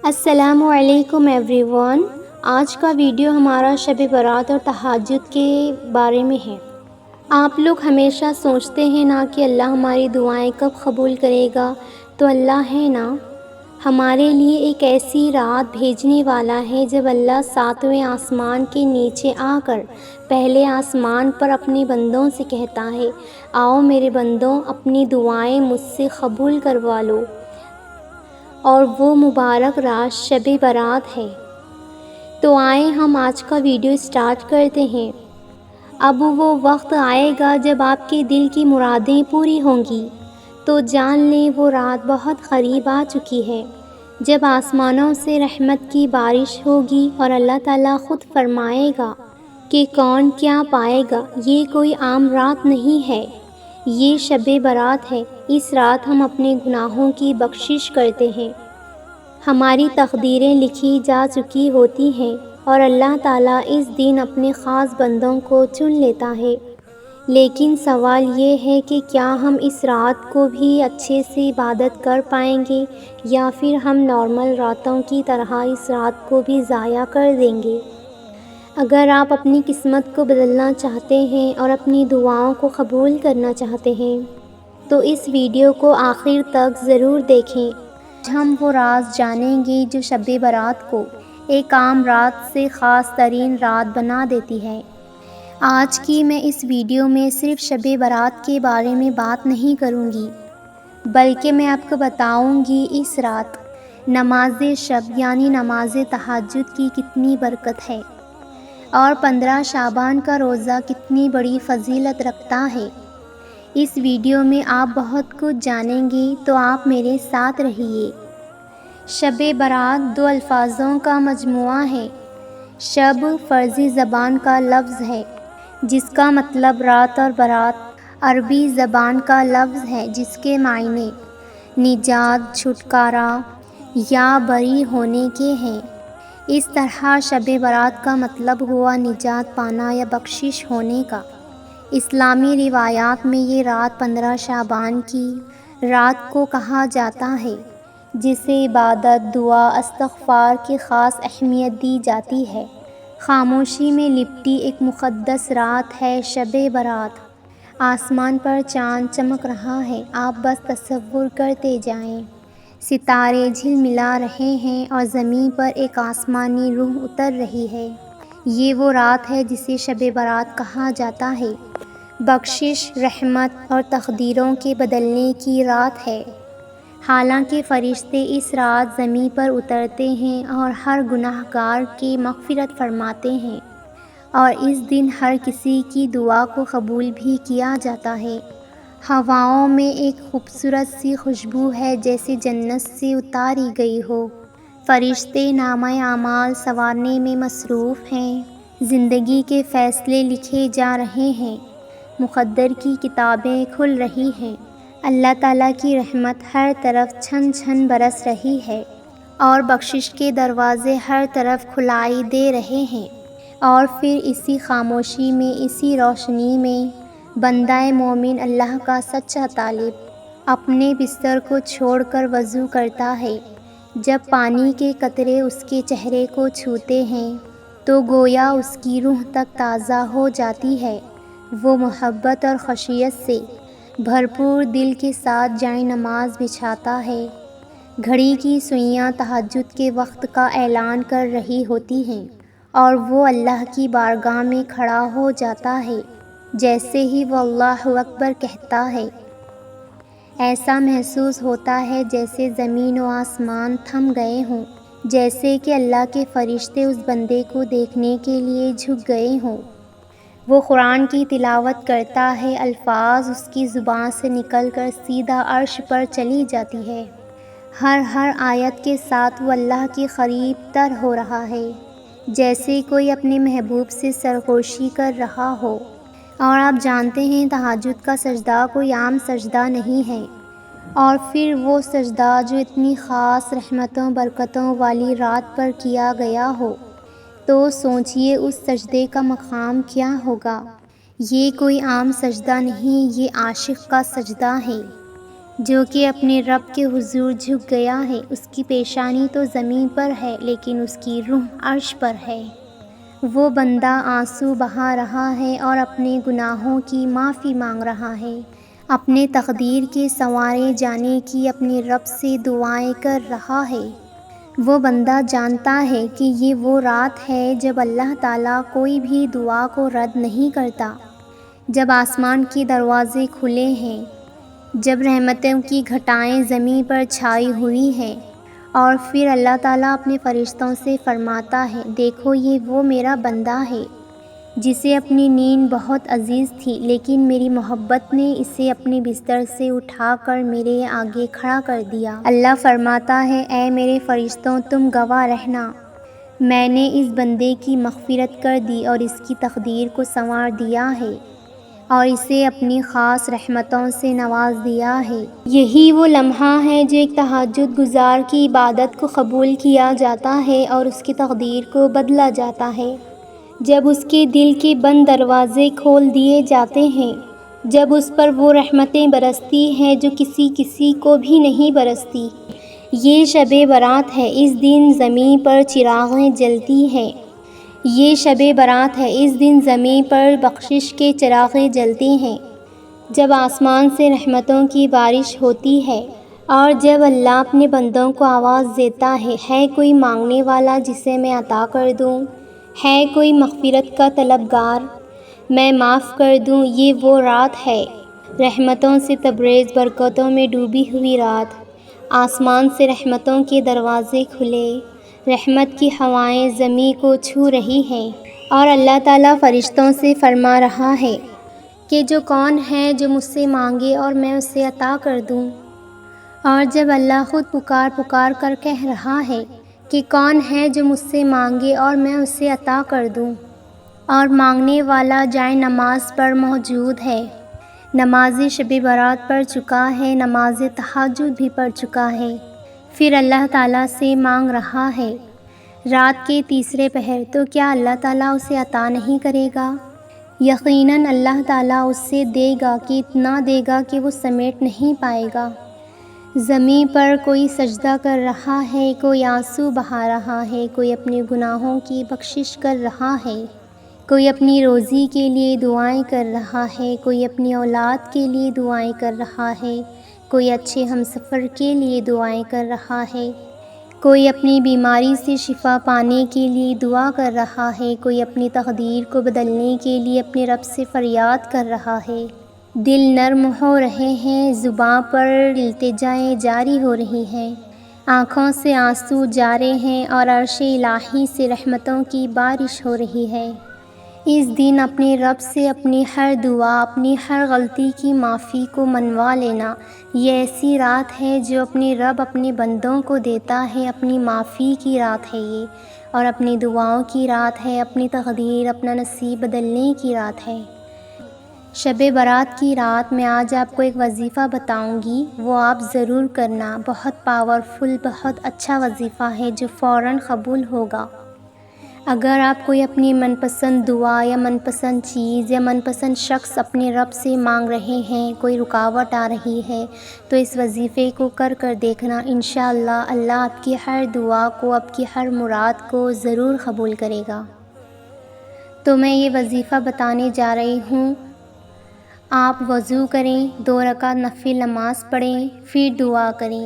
السلام علیکم every one. آج کا ویڈیو ہمارا شب برات اور تہجد کے بارے میں ہے۔ آپ لوگ ہمیشہ سوچتے ہیں نا کہ اللہ ہماری دعائیں کب قبول کرے گا، تو اللہ ہے نا ہمارے لیے ایک ایسی رات بھیجنے والا ہے جب اللہ ساتویں آسمان کے نیچے آ کر پہلے آسمان پر اپنے بندوں سے کہتا ہے، آؤ میرے بندوں اپنی دعائیں مجھ سے قبول کروا لو، اور وہ مبارک رات شب برات ہے۔ تو آئیں ہم آج کا ویڈیو سٹارٹ کرتے ہیں۔ اب وہ وقت آئے گا جب آپ کے دل کی مرادیں پوری ہوں گی، تو جان لیں وہ رات بہت قریب آ چکی ہے، جب آسمانوں سے رحمت کی بارش ہوگی اور اللہ تعالیٰ خود فرمائے گا کہ کون کیا پائے گا۔ یہ کوئی عام رات نہیں ہے، یہ شب برات ہے۔ اس رات ہم اپنے گناہوں کی بخشش کرتے ہیں، ہماری تقدیریں لکھی جا چکی ہوتی ہیں، اور اللہ تعالیٰ اس دن اپنے خاص بندوں کو چن لیتا ہے۔ لیکن سوال یہ ہے کہ کیا ہم اس رات کو بھی اچھے سے عبادت کر پائیں گے، یا پھر ہم نارمل راتوں کی طرح اس رات کو بھی ضائع کر دیں گے۔ اگر آپ اپنی قسمت کو بدلنا چاہتے ہیں اور اپنی دعاؤں کو قبول کرنا چاہتے ہیں، تو اس ویڈیو کو آخر تک ضرور دیکھیں۔ آج ہم وہ راز جانیں گے جو شب برات کو ایک عام رات سے خاص ترین رات بنا دیتی ہے۔ آج کی میں اس ویڈیو میں صرف شب برات کے بارے میں بات نہیں کروں گی، بلکہ میں آپ کو بتاؤں گی اس رات نماز شب یعنی نماز تہجد کی کتنی برکت ہے، اور 15 شعبان کا روزہ کتنی بڑی فضیلت رکھتا ہے۔ اس ویڈیو میں آپ بہت کچھ جانیں گے، تو آپ میرے ساتھ رہیے۔ شب برات دو الفاظوں کا مجموعہ ہے۔ شب فارسی زبان کا لفظ ہے جس کا مطلب رات، اور برات عربی زبان کا لفظ ہے جس کے معنی نجات، چھٹکارا یا بری ہونے کے ہیں۔ اس طرح شب برات کا مطلب ہوا نجات پانا یا بخشش ہونے کا۔ اسلامی روایات میں یہ رات 15 شعبان کی رات کو کہا جاتا ہے، جسے عبادت، دعا، استغفار کی خاص اہمیت دی جاتی ہے۔ خاموشی میں لپٹی ایک مقدس رات ہے شب برات۔ آسمان پر چاند چمک رہا ہے، آپ بس تصور کرتے جائیں۔ ستارے جھلملا رہے ہیں اور زمین پر ایک آسمانی روح اتر رہی ہے۔ یہ وہ رات ہے جسے شب برات کہا جاتا ہے۔ بخشش، رحمت اور تقدیروں کے بدلنے کی رات ہے۔ حالانکہ فرشتے اس رات زمین پر اترتے ہیں اور ہر گناہ گار کی مغفرت فرماتے ہیں، اور اس دن ہر کسی کی دعا کو قبول بھی کیا جاتا ہے۔ ہواؤں میں ایک خوبصورت سی خوشبو ہے جیسے جنت سے اتاری گئی ہو۔ فرشتے نامہ اعمال سنوارنے میں مصروف ہیں، زندگی کے فیصلے لکھے جا رہے ہیں، مقدر کی کتابیں کھل رہی ہیں۔ اللہ تعالیٰ کی رحمت ہر طرف چھن چھن برس رہی ہے، اور بخشش کے دروازے ہر طرف کھلائی دے رہے ہیں۔ اور پھر اسی خاموشی میں، اسی روشنی میں، بندہ مومن اللہ کا سچا طالب اپنے بستر کو چھوڑ کر وضو کرتا ہے۔ جب پانی کے قطرے اس کے چہرے کو چھوتے ہیں تو گویا اس کی روح تک تازہ ہو جاتی ہے۔ وہ محبت اور خشیت سے بھرپور دل کے ساتھ جائے نماز بچھاتا ہے۔ گھڑی کی سوئیاں تہجد کے وقت کا اعلان کر رہی ہوتی ہیں، اور وہ اللہ کی بارگاہ میں کھڑا ہو جاتا ہے۔ جیسے ہی وہ اللہ اکبر کہتا ہے، ایسا محسوس ہوتا ہے جیسے زمین و آسمان تھم گئے ہوں، جیسے کہ اللہ کے فرشتے اس بندے کو دیکھنے کے لیے جھک گئے ہوں۔ وہ قرآن کی تلاوت کرتا ہے، الفاظ اس کی زبان سے نکل کر سیدھا عرش پر چلی جاتی ہے۔ ہر آیت کے ساتھ وہ اللہ کے قریب تر ہو رہا ہے، جیسے کوئی اپنے محبوب سے سرگوشی کر رہا ہو۔ اور آپ جانتے ہیں تہجد کا سجدہ کوئی عام سجدہ نہیں ہے، اور پھر وہ سجدہ جو اتنی خاص رحمتوں برکتوں والی رات پر کیا گیا ہو، تو سوچئے اس سجدے کا مقام کیا ہوگا۔ یہ کوئی عام سجدہ نہیں، یہ عاشق کا سجدہ ہے۔ جو کہ اپنے رب کے حضور جھک گیا ہے، اس کی پیشانی تو زمین پر ہے لیکن اس کی روح عرش پر ہے۔ وہ بندہ آنسو بہا رہا ہے اور اپنے گناہوں کی معافی مانگ رہا ہے، اپنے تقدیر کے سنوارے جانے کی اپنے رب سے دعائیں کر رہا ہے۔ وہ بندہ جانتا ہے کہ یہ وہ رات ہے جب اللہ تعالیٰ کوئی بھی دعا کو رد نہیں کرتا، جب آسمان کے دروازے کھلے ہیں، جب رحمتوں کی گھٹائیں زمین پر چھائی ہوئی ہیں، اور پھر اللہ تعالیٰ اپنے فرشتوں سے فرماتا ہے، دیکھو یہ وہ میرا بندہ ہے جسے اپنی نیند بہت عزیز تھی، لیکن میری محبت نے اسے اپنے بستر سے اٹھا کر میرے آگے کھڑا کر دیا۔ اللہ فرماتا ہے، اے میرے فرشتوں تم گواہ رہنا، میں نے اس بندے کی مغفرت کر دی اور اس کی تقدیر کو سنوار دیا ہے اور اسے اپنی خاص رحمتوں سے نواز دیا ہے۔ یہی وہ لمحہ ہے جو ایک تہجد گزار کی عبادت کو قبول کیا جاتا ہے اور اس کی تقدیر کو بدلا جاتا ہے، جب اس کے دل کے بند دروازے کھول دیے جاتے ہیں، جب اس پر وہ رحمتیں برستی ہیں جو کسی کو بھی نہیں برستی۔ یہ شب برات ہے، اس دن زمین پر چراغیں جلتی ہیں۔ یہ شب برات ہے، اس دن زمین پر بخشش کے چراغیں جلتے ہیں، جب آسمان سے رحمتوں کی بارش ہوتی ہے اور جب اللہ اپنے بندوں کو آواز دیتا ہے کوئی مانگنے والا جسے میں عطا کر دوں، ہے کوئی مغفرت کا طلبگار میں معاف کر دوں۔ یہ وہ رات ہے، رحمتوں سے تبریز، برکتوں میں ڈوبی ہوئی رات۔ آسمان سے رحمتوں کے دروازے کھلے، رحمت کی ہوائیں زمین کو چھو رہی ہیں اور اللہ تعالیٰ فرشتوں سے فرما رہا ہے کہ جو کون ہے جو مجھ سے مانگے اور میں اسے عطا کر دوں۔ اور جب اللہ خود پکار کر کہہ رہا ہے کہ کون ہے جو مجھ سے مانگے اور میں اسے عطا کر دوں، اور مانگنے والا جائے نماز پر موجود ہے، نماز شب برات پڑھ چکا ہے، نماز تہجد بھی پڑھ چکا ہے، پھر اللہ تعالیٰ سے مانگ رہا ہے رات کے تیسرے پہر، تو کیا اللہ تعالیٰ اسے عطا نہیں کرے گا؟ یقیناً اللہ تعالیٰ اس سے دے گا کہ اتنا دے گا کہ وہ سمیٹ نہیں پائے گا۔ زمین پر کوئی سجدہ کر رہا ہے، کوئی آنسو بہا رہا ہے، کوئی اپنے گناہوں کی بخشش کر رہا ہے، کوئی اپنی روزی کے لیے دعائیں کر رہا ہے، کوئی اپنی اولاد کے لیے دعائیں کر رہا ہے، کوئی اچھے ہمسفر کے لیے دعائیں کر رہا ہے، کوئی اپنی بیماری سے شفا پانے کے لیے دعا کر رہا ہے، کوئی اپنی تقدیر کو بدلنے کے لیے اپنے رب سے فریاد کر رہا ہے۔ دل نرم ہو رہے ہیں، زباں پر التجائیں جاری ہو رہی ہیں، آنکھوں سے آنسو جارے ہیں اور عرش الہی سے رحمتوں کی بارش ہو رہی ہے۔ اس دن اپنے رب سے اپنی ہر دعا، اپنی ہر غلطی کی معافی کو منوا لینا۔ یہ ایسی رات ہے جو اپنے رب اپنے بندوں کو دیتا ہے، اپنی معافی کی رات ہے یہ، اور اپنی دعاؤں کی رات ہے، اپنی تقدیر، اپنا نصیب بدلنے کی رات ہے۔ شب برات کی رات میں آج آپ کو ایک وظیفہ بتاؤں گی، وہ آپ ضرور کرنا۔ بہت پاورفل، بہت اچھا وظیفہ ہے جو فوراً قبول ہوگا۔ اگر آپ کوئی اپنی من پسند دعا یا من پسند چیز یا من پسند شخص اپنے رب سے مانگ رہے ہیں، کوئی رکاوٹ آ رہی ہے، تو اس وظیفے کو کر دیکھنا۔ انشاءاللہ اللہ آپ کی ہر دعا کو، آپ کی ہر مراد کو ضرور قبول کرے گا۔ تو میں یہ وظیفہ بتانے جا رہی ہوں۔ آپ وضو کریں، 2 رکعت نفل نماز پڑھیں، پھر دعا کریں،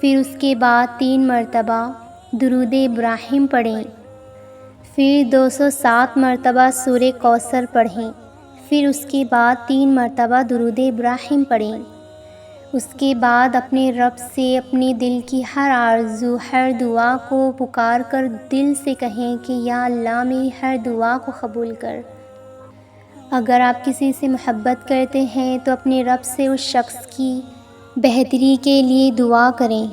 پھر اس کے بعد 3 مرتبہ درود ابراہیم پڑھیں، پھر 207 مرتبہ سورہ کوثر پڑھیں، پھر اس کے بعد 3 مرتبہ درود ابراہیم پڑھیں۔ اس کے بعد اپنے رب سے اپنی دل کی ہر آرزو، ہر دعا کو پکار کر دل سے کہیں کہ یا اللہ میری ہر دعا کو قبول کر۔ اگر آپ کسی سے محبت کرتے ہیں تو اپنے رب سے اس شخص کی بہتری کے لیے دعا کریں،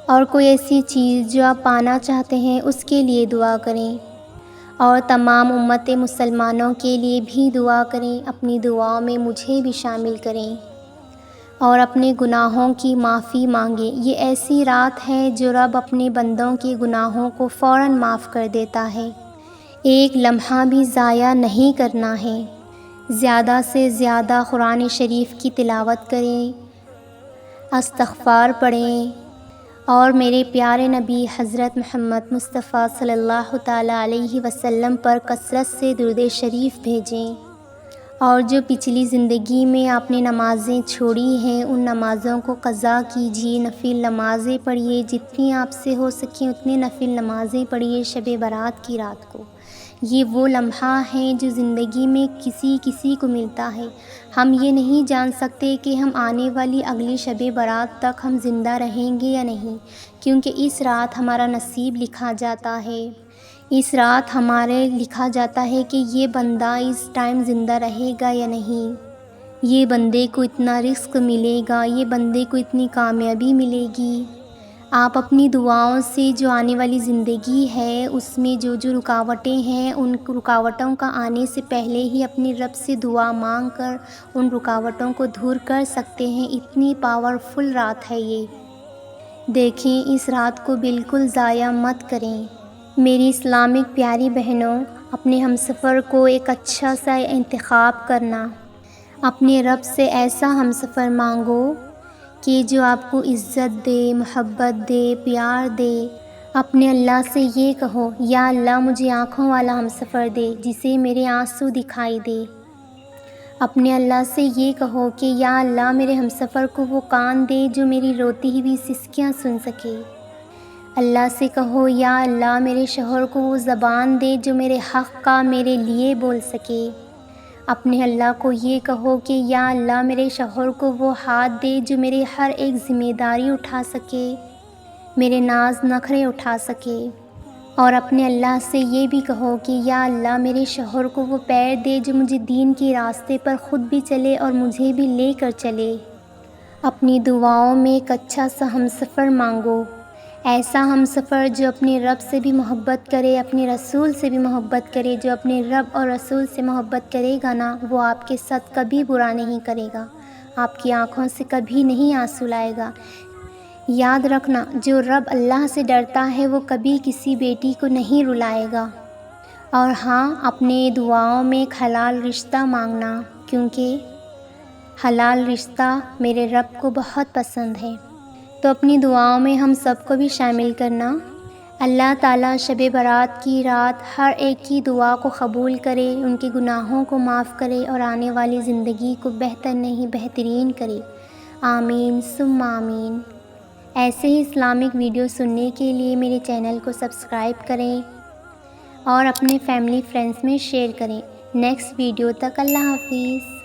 اور کوئی ایسی چیز جو آپ پانا چاہتے ہیں اس کے لیے دعا کریں، اور تمام امت مسلمانوں کے لیے بھی دعا کریں۔ اپنی دعاؤں میں مجھے بھی شامل کریں اور اپنے گناہوں کی معافی مانگیں۔ یہ ایسی رات ہے جو رب اپنے بندوں کے گناہوں کو فوراً معاف کر دیتا ہے۔ ایک لمحہ بھی ضائع نہیں کرنا ہے۔ زیادہ سے زیادہ قرآن شریف کی تلاوت کریں، استغفار پڑھیں اور میرے پیارے نبی حضرت محمد مصطفیٰ صلی اللہ تعالیٰ علیہ وسلم پر کثرت سے درود شریف بھیجیں۔ اور جو پچھلی زندگی میں آپ نے نمازیں چھوڑی ہیں ان نمازوں کو قضا کیجیے، نفل نمازیں پڑھیے، جتنی آپ سے ہو سکیں اتنی نفل نمازیں پڑھیے شب برات کی رات کو۔ یہ وہ لمحہ ہیں جو زندگی میں کسی کو ملتا ہے۔ ہم یہ نہیں جان سکتے کہ ہم آنے والی اگلی شب برات تک ہم زندہ رہیں گے یا نہیں، کیونکہ اس رات ہمارا نصیب لکھا جاتا ہے۔ اس رات ہمارے لکھا جاتا ہے کہ یہ بندہ اس ٹائم زندہ رہے گا یا نہیں، یہ بندے کو اتنا رزق ملے گا، یہ بندے کو اتنی کامیابی ملے گی۔ آپ اپنی دعاؤں سے جو آنے والی زندگی ہے اس میں جو رکاوٹیں ہیں ان رکاوٹوں کا آنے سے پہلے ہی اپنی رب سے دعا مانگ کر ان رکاوٹوں کو دور کر سکتے ہیں۔ اتنی پاورفل رات ہے یہ، دیکھیں اس رات کو بالکل ضائع مت کریں۔ میری اسلامک پیاری بہنوں، اپنے ہمسفر کو ایک اچھا سا انتخاب کرنا، اپنے رب سے ایسا ہمسفر مانگو کہ جو آپ کو عزت دے، محبت دے، پیار دے۔ اپنے اللہ سے یہ کہو، یا اللہ مجھے آنکھوں والا ہمسفر دے جسے میرے آنسو دکھائی دے۔ اپنے اللہ سے یہ کہو کہ یا اللہ میرے ہمسفر کو وہ کان دے جو میری روتی ہوئی سسکیاں سن سکے۔ اللہ سے کہو یا اللہ میرے شوہر کو وہ زبان دے جو میرے حق کا میرے لیے بول سکے۔ اپنے اللہ کو یہ کہو کہ یا اللہ میرے شوہر کو وہ ہاتھ دے جو میرے ہر ایک ذمہ داری اٹھا سکے، میرے ناز نخرے اٹھا سکے۔ اور اپنے اللہ سے یہ بھی کہو کہ یا اللہ میرے شوہر کو وہ پیر دے جو مجھے دین کے راستے پر خود بھی چلے اور مجھے بھی لے کر چلے۔ اپنی دعاؤں میں ایک اچھا سا ہمسفر مانگو، ایسا ہمسفر جو اپنے رب سے بھی محبت کرے، اپنے رسول سے بھی محبت کرے۔ جو اپنے رب اور رسول سے محبت کرے گا نا وہ آپ کے ساتھ کبھی برا نہیں کرے گا، آپ کی آنکھوں سے کبھی نہیں آنسو لائے گا۔ یاد رکھنا، جو رب اللہ سے ڈرتا ہے وہ کبھی کسی بیٹی کو نہیں رلائے گا۔ اور ہاں، اپنے دعاؤں میں ایک حلال رشتہ مانگنا، کیونکہ حلال رشتہ میرے رب کو بہت پسند ہے۔ تو اپنی دعاؤں میں ہم سب کو بھی شامل کرنا۔ اللہ تعالیٰ شب برات کی رات ہر ایک کی دعا کو قبول کرے، ان کے گناہوں کو معاف کرے اور آنے والی زندگی کو بہتر نہیں بہترین کرے۔ آمین ثم آمین۔ ایسے ہی اسلامک ویڈیو سننے کے لیے میرے چینل کو سبسکرائب کریں اور اپنے فیملی فرینڈز میں شیئر کریں۔ نیکسٹ ویڈیو تک اللہ حافظ۔